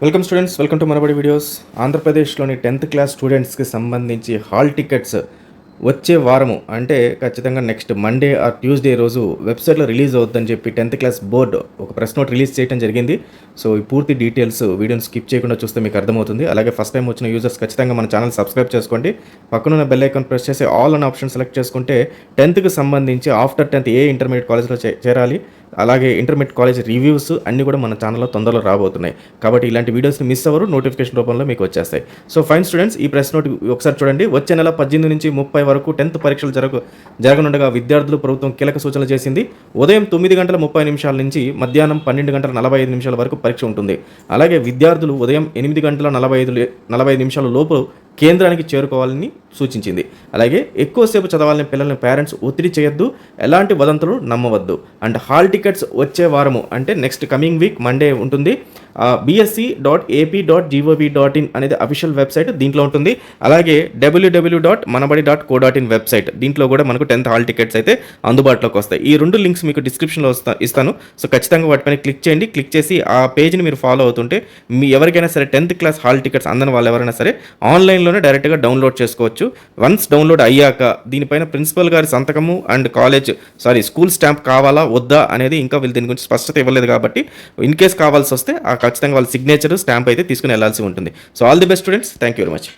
Welcome students, welcome to Manabadi videos. ఆంధ్రప్రదేశ్లోని 10th class స్టూడెంట్స్కి సంబంధించి హాల్ టికెట్స్ వచ్చే వారము అంటే ఖచ్చితంగా నెక్స్ట్ మండే ఆర్ ట్యూస్డే రోజు వెబ్సైట్లో రిలీజ్ అవుద్దని చెప్పి 10th క్లాస్ బోర్డు ఒక ప్రెస్ నోట్ రిలీజ్ చేయడం జరిగింది. సో ఈ పూర్తి డీటెయిల్స్ వీడియోని స్కిప్ చేయకుండా చూస్తే మీకు అర్థమవుతుంది. అలాగే ఫస్ట్ టైం వచ్చిన యూజర్స్ ఖచ్చితంగా మన ఛానల్ సబ్స్క్రైబ్ చేసుకోండి. పక్కనున్న బెల్ ఐకాన్ ప్రెస్ చేసి ఆల్ అనే ఆప్షన్ సెలెక్ట్ చేసుకుంటే 10th సంబంధించి ఆఫ్టర్ 10th ఏ ఇంటర్మీడియట్ కాలేజ్లో చేరాలి, అలాగే ఇంటర్మీడియట్ కాలేజ్ రివ్యూస్ అన్నీ కూడా మన ఛానల్లో తొందరలో రాబోతున్నాయి. కాబట్టి ఇలాంటి వీడియోస్ని మిస్ అవ్వరు, నోటిఫికేషన్ రూపంలో మీకు వచ్చేస్తాయి. సో ఫైన్ స్టూడెంట్స్, ఈ ప్రెస్ నోట్ ఒకసారి చూడండి. వచ్చే నెల 18 నుంచి 30 వరకు 10th పరీక్షలు జరగనుండగా విద్యార్థులు ప్రభుత్వం కీలక సూచనలు చేసింది. ఉదయం 9:30 నుంచి మధ్యాహ్నం 12:45 వరకు పరీక్ష ఉంటుంది. అలాగే విద్యార్థులు ఉదయం 8:45 లోపు కేంద్రానికి చేరుకోవాలని సూచించింది. అలాగే ఎక్కువసేపు చదవాలని పిల్లల్ని పేరెంట్స్ ఒత్తిడి చేయొద్దు, ఎలాంటి వదంతులు నమ్మవద్దు. అండ్ హాల్ టికెట్స్ వచ్చే వారము అంటే నెక్స్ట్ కమింగ్ వీక్ మండే ఉంటుంది. bsc.ap.gov.in అనేది అఫీషియల్ వెబ్సైట్, దీంట్లో ఉంటుంది. అలాగే www.manabadi.co.in వెబ్సైట్, దీంట్లో కూడా మనకు 10th హాల్ టికెట్స్ అయితే అందుబాటులోకి వస్తాయి. ఈ రెండు లింక్స్ మీకు డిస్క్రిప్షన్లో ఇస్తాను. సో ఖచ్చితంగా వాటిపైన క్లిక్ చేయండి. క్లిక్ చేసి ఆ పేజ్ని మీరు ఫాలో అవుతుంటే మీ ఎవరికైనా సరే 10th క్లాస్ హాల్ టికెట్స్ అందని వాళ్ళు ఎవరైనా సరే ఆన్లైన్లోనే డైరెక్ట్గా డౌన్లోడ్ చేసుకోవచ్చు. వన్స్ డౌన్లోడ్ అయ్యాక దీనిపైన ప్రిన్సిపల్ గారి సంతకము అండ్ స్కూల్ స్టాంప్ కావాలా వద్దా అనేది ఇంకా వీళ్ళు దీని గురించి స్పష్టత ఇవ్వలేదు. కాబట్టి ఇన్ కేస్ కావాల్సి వస్తే ఖచ్చితంగా వాళ్ళ సిగ్నేచర్ స్టాంప్ అయితే తీసుకుని వెళ్లాల్సి ఉంటుంది. So all the best students, thank you very much.